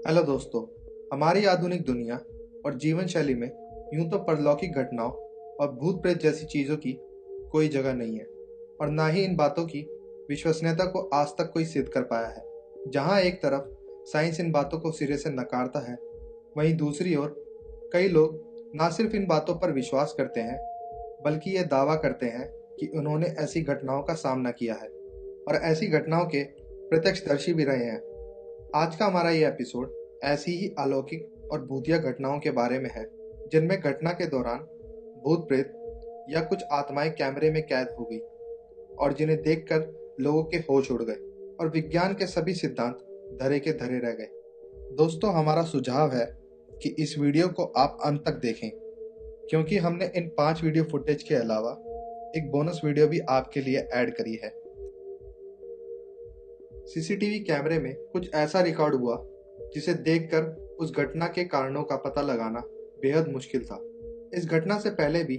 Hello दोस्तों, हमारी आधुनिक दुनिया और जीवन शैली में यूं तो परलौकिक घटनाओं और भूत प्रेत जैसी चीजों की कोई जगह नहीं है और ना ही इन बातों की विश्वसनीयता को आज तक कोई सिद्ध कर पाया है। जहां एक तरफ साइंस इन बातों को सिरे से नकारता है, वहीं दूसरी ओर कई लोग ना सिर्फ इन बातों पर विश्वास करते हैं बल्कि ये दावा करते हैं कि उन्होंने ऐसी घटनाओं का सामना किया है और ऐसी घटनाओं के प्रत्यक्षदर्शी भी रहे हैं। आज का हमारा ये एपिसोड ऐसी ही अलौकिक और भूतिया घटनाओं के बारे में है जिनमें घटना के दौरान भूत प्रेत या कुछ आत्माएं कैमरे में कैद हो गई और जिन्हें देखकर लोगों के होश उड़ गए और विज्ञान के सभी सिद्धांत धरे के धरे रह गए। दोस्तों, हमारा सुझाव है कि इस वीडियो को आप अंत तक देखें क्योंकि हमने इन 5 वीडियो फुटेज के अलावा एक बोनस वीडियो भी आपके लिए ऐड करी है। सीसीटीवी कैमरे में कुछ ऐसा रिकॉर्ड हुआ जिसे देखकर उस घटना के कारणों का पता लगाना बेहद मुश्किल था। इस घटना से पहले भी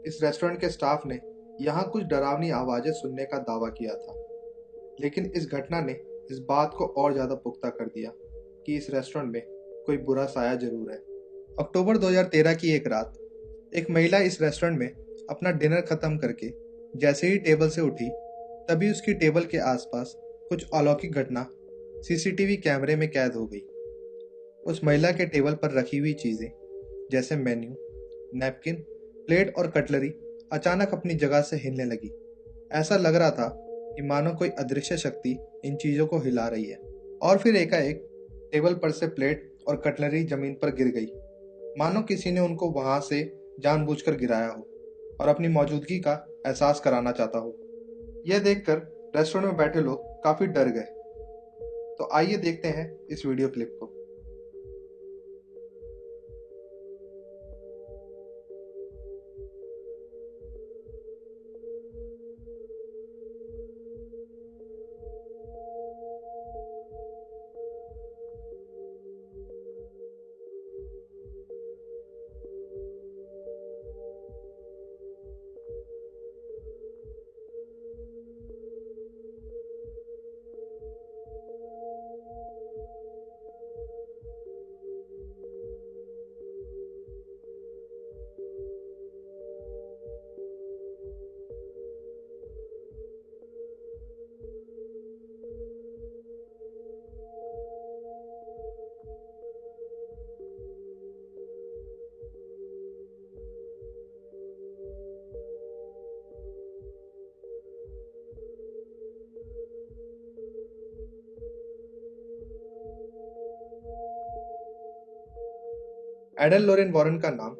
इस रेस्टोरेंट के स्टाफ ने यहाँ कुछ डरावनी आवाजें सुनने का दावा किया था, लेकिन इस घटना ने इस बात को और ज्यादा पुख्ता कर दिया कि इस रेस्टोरेंट में कोई बुरा साया जरूर है। अक्टूबर 2013 की एक रात एक महिला इस रेस्टोरेंट में अपना डिनर खत्म करके जैसे ही टेबल से उठी तभी उसकी टेबल के आसपास कुछ अलौकिक घटना सीसीटीवी कैमरे में कैद हो गई। उस महिला के टेबल पर रखी हुई चीजें जैसे मेन्यू, नैपकिन, प्लेट और कटलरी अचानक अपनी जगह से हिलने लगी। ऐसा लग रहा था कि मानो कोई अदृश्य शक्ति इन चीजों को हिला रही है। और फिर एकाएक टेबल पर से प्लेट और कटलरी जमीन पर गिर गई, मानो किसी ने उनको वहां से जानबूझकर गिराया हो और अपनी मौजूदगी का एहसास कराना चाहता हो। यह देखकर रेस्टोरेंट में बैठे लोग काफी डर गए। तो आइए देखते हैं इस वीडियो क्लिप को। एडन लोरेन वॉरेन का नाम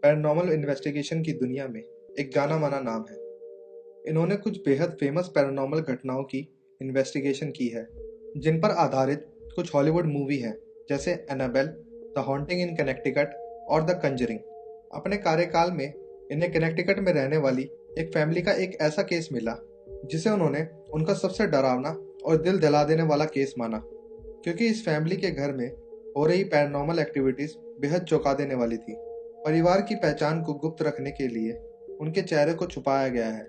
पैरानॉर्मल इन्वेस्टिगेशन की दुनिया में एक जाना माना नाम है। इन्होंने कुछ बेहद फेमस पैरानॉर्मल घटनाओं की इन्वेस्टिगेशन की है जिन पर आधारित कुछ हॉलीवुड मूवी हैं जैसे Annabelle, the Haunting in Connecticut और द कंजरिंग। अपने कार्यकाल में इन्हें कनेक्टिकट में रहने वाली एक फैमिली का एक ऐसा केस मिला जिसे उन्होंने उनका सबसे डरावना और दिल दहला देने वाला केस माना, क्योंकि इस फैमिली के घर में हो रही पैरानॉर्मल एक्टिविटीज बेहद चौंका देने वाली थी। परिवार की पहचान को गुप्त रखने के लिए उनके चेहरे को छुपाया गया है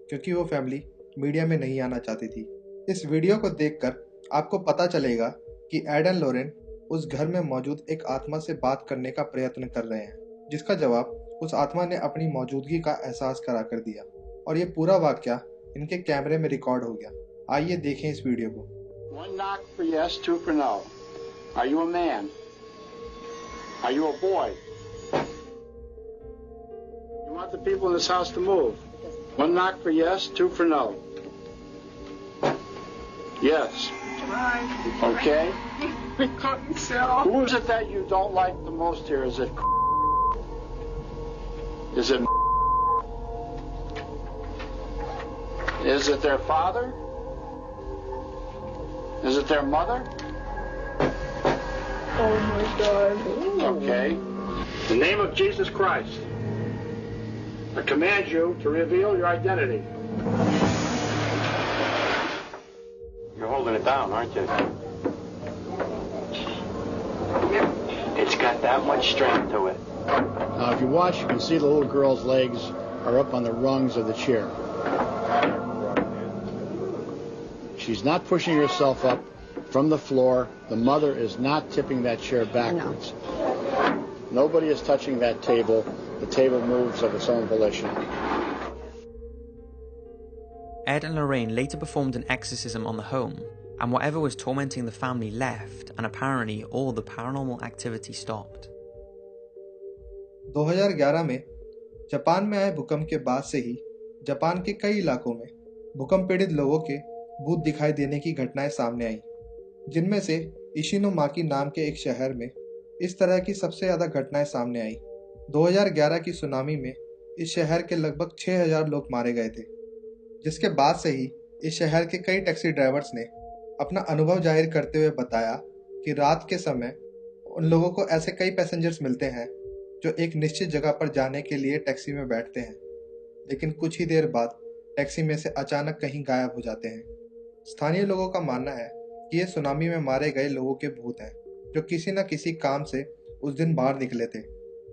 क्योंकि वो फैमिली मीडिया में नहीं आना चाहती थी। इस वीडियो को देखकर आपको पता चलेगा कि एडन लोरेन उस घर में मौजूद एक आत्मा से बात करने का प्रयत्न कर रहे हैं, जिसका जवाब उस आत्मा ने अपनी मौजूदगी का एहसास करा कर दिया और ये पूरा वाकया इनके कैमरे में रिकॉर्ड हो गया। आइए देखें इस वीडियो को। One knock for yes, 2 for no. Are you a man? Are you a boy? You want the people in this house to move. 1 knock for yes, 2 for no. Yes. Okay. We couldn't sell. Who is it that you don't like the most here? Is it? Is it? Is it their father? Is it their mother? Oh my God. Okay. In the name of Jesus Christ, I command you to reveal your identity. You're holding it down, aren't you? It's got that much strength to it. Now, if you watch, you can see the little girl's legs are up on the rungs of the chair. She's not pushing herself up from the floor. The mother is not tipping that chair backwards. Nobody is touching that table. The table moves of its own volition. Ed and Lorraine later performed an exorcism on the home, and whatever was tormenting the family left, and apparently all the paranormal activity stopped. 2011 में Japan में आए भूकंप के बाद से ही Japan के कई इलाकों में भूकंप पीड़ित लोगों के भूत दिखाई देने की घटनाएं सामने आई, जिनमें से इशिनोमाकी नाम के एक शहर में इस तरह की सबसे ज्यादा घटनाएं सामने आई। 2011 की सुनामी में इस शहर के लगभग 6000 लोग मारे गए थे, जिसके बाद से ही इस शहर के कई टैक्सी ड्राइवर्स ने अपना अनुभव जाहिर करते हुए बताया कि रात के समय उन लोगों को ऐसे कई पैसेंजर्स मिलते हैं जो एक निश्चित जगह पर जाने के लिए टैक्सी में बैठते हैं, लेकिन कुछ ही देर बाद टैक्सी में से अचानक कहीं गायब हो जाते हैं। स्थानीय लोगों का मानना है कि ये सुनामी में मारे गए लोगों के भूत हैं जो किसी न किसी काम से उस दिन बाहर निकले थे,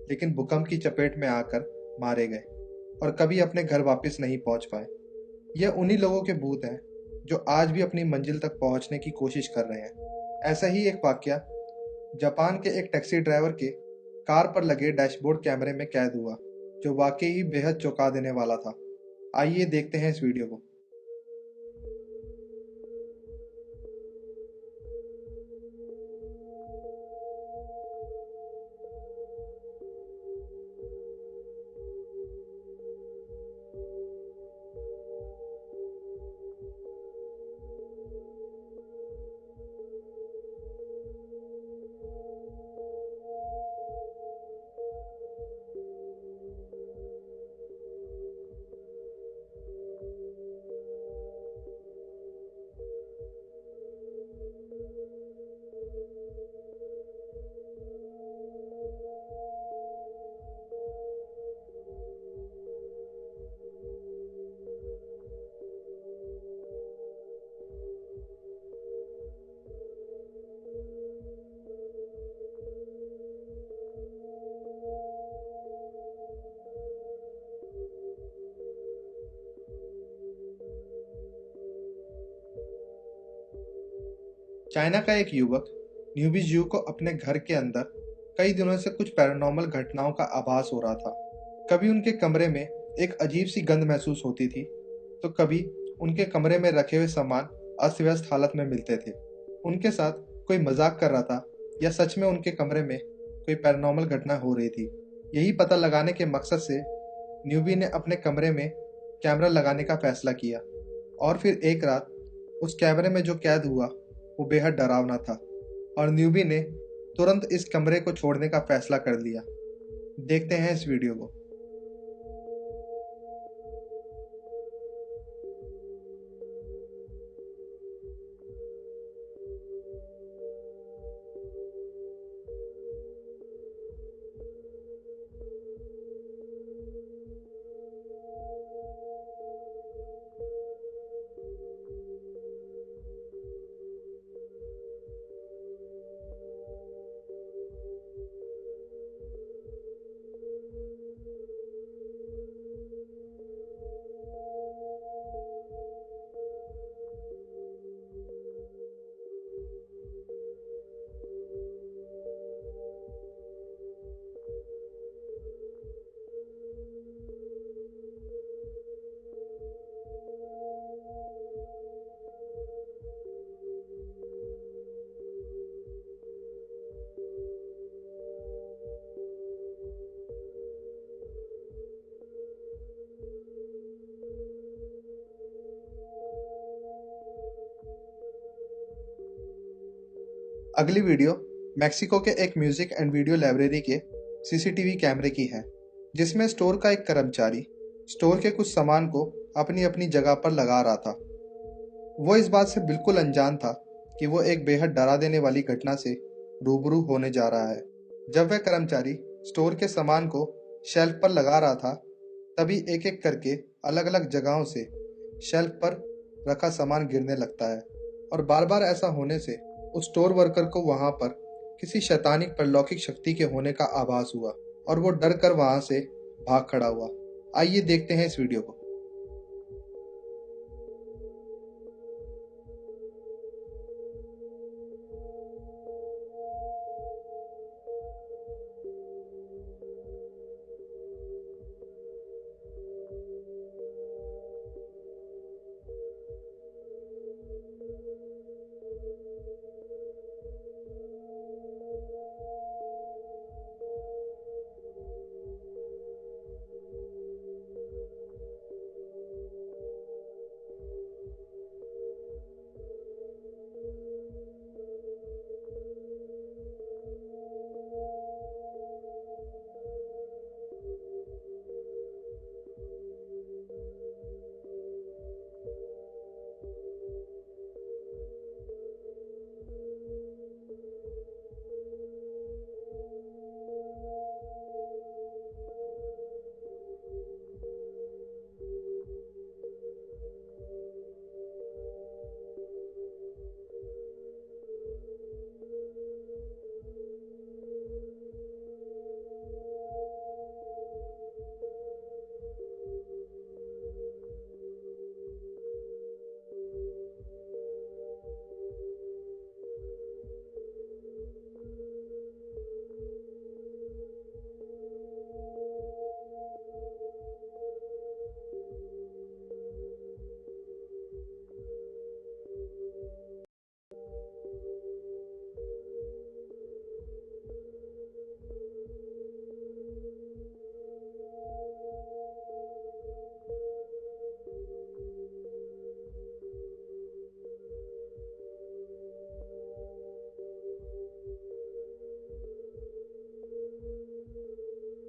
लेकिन भूकंप की चपेट में आकर मारे गए और कभी अपने घर वापस नहीं पहुंच पाए। यह उन्हीं लोगों के भूत हैं जो आज भी अपनी मंजिल तक पहुंचने की कोशिश कर रहे हैं। ऐसा ही एक वाकया जापान के एक टैक्सी ड्राइवर के कार पर लगे डैशबोर्ड कैमरे में कैद हुआ, जो वाकई ही बेहद चौंका देने वाला था। आइए देखते हैं इस वीडियो को। चाइना का एक युवक न्यूबी जू को अपने घर के अंदर कई दिनों से कुछ पैरानॉर्मल घटनाओं का आभास हो रहा था। कभी उनके कमरे में एक अजीब सी गंध महसूस होती थी, तो कभी उनके कमरे में रखे हुए सामान अस्त व्यस्त हालत में मिलते थे। उनके साथ कोई मजाक कर रहा था या सच में उनके कमरे में कोई पैरानॉर्मल घटना हो रही थी। यही पता लगाने के मकसद से न्यूबी ने अपने कमरे में कैमरा लगाने का फैसला किया, और फिर एक रात उस कैमरे में जो कैद हुआ वो बेहद डरावना था और न्यूबी ने तुरंत इस कमरे को छोड़ने का फैसला कर लिया। देखते हैं इस वीडियो को। अगली वीडियो मैक्सिको के एक म्यूजिक एंड वीडियो लाइब्रेरी के सीसीटीवी कैमरे की है, जिसमें स्टोर का एक कर्मचारी स्टोर के कुछ सामान को अपनी अपनी जगह पर लगा रहा था। वो इस बात से बिल्कुल अनजान था कि वो एक बेहद डरा देने वाली घटना से रूबरू होने जा रहा है। जब वह कर्मचारी स्टोर के सामान को शेल्फ पर लगा रहा था, तभी एक एक करके अलग अलग जगहों से शेल्फ पर रखा सामान गिरने लगता है, और बार बार ऐसा होने से उस स्टोर वर्कर को वहां पर किसी शैतानिक परलौकिक शक्ति के होने का आभास हुआ और वो डर कर वहां से भाग खड़ा हुआ। आइए देखते हैं इस वीडियो को।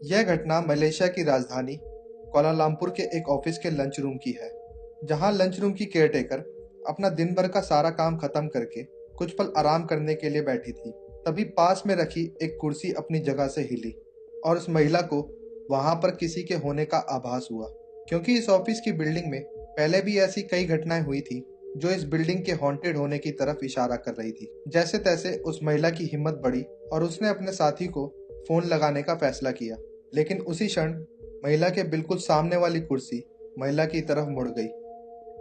यह घटना मलेशिया की राजधानी कोलालमपुर के एक ऑफिस के लंच रूम की है, जहां लंच रूम की केयरटेकर अपना दिन भर का सारा काम खत्म करके कुछ पल आराम करने के लिए बैठी थी। तभी पास में रखी एक कुर्सी अपनी जगह से हिली और उस महिला को वहां पर किसी के होने का आभास हुआ, क्योंकि इस ऑफिस की बिल्डिंग में पहले भी ऐसी कई घटनाएं हुई थी जो इस बिल्डिंग के हॉन्टेड होने की तरफ इशारा कर रही थी। जैसे तैसे उस महिला की हिम्मत बढ़ी और उसने अपने साथी को फोन लगाने का फैसला किया, लेकिन उसी क्षण महिला के बिल्कुल सामने वाली कुर्सी महिला की तरफ मुड़ गई,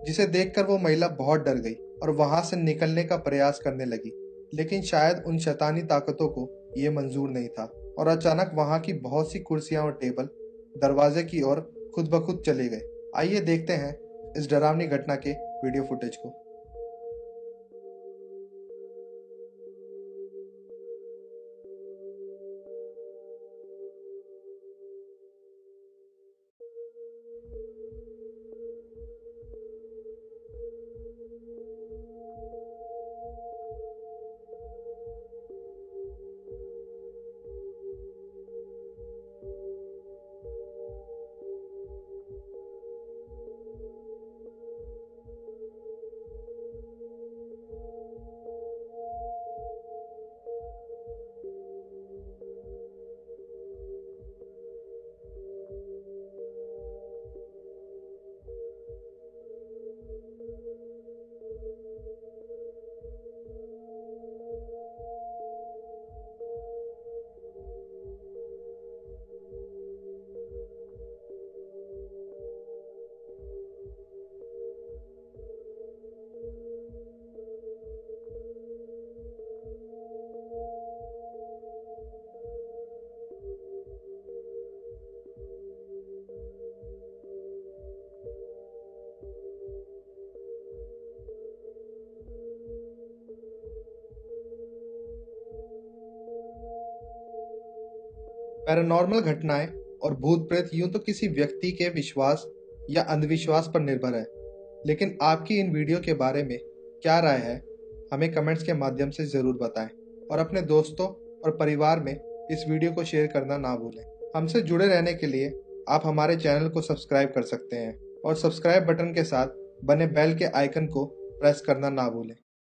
जिसे देखकर वो महिला बहुत डर गई और वहां से निकलने का प्रयास करने लगी। लेकिन शायद उन शैतानी ताकतों को ये मंजूर नहीं था और अचानक वहां की बहुत सी कुर्सियां और टेबल दरवाजे की ओर खुद ब खुद चले गए। आइए देखते हैं इस डरावनी घटना के वीडियो फुटेज को। पैरानॉर्मल घटनाएं और भूत प्रेत यूं तो किसी व्यक्ति के विश्वास या अंधविश्वास पर निर्भर है, लेकिन आपकी इन वीडियो के बारे में क्या राय है, हमें कमेंट्स के माध्यम से जरूर बताएं और अपने दोस्तों और परिवार में इस वीडियो को शेयर करना ना भूलें। हमसे जुड़े रहने के लिए आप हमारे चैनल को सब्सक्राइब कर सकते हैं और सब्सक्राइब बटन के साथ बने बेल के आइकन को प्रेस करना ना भूलें।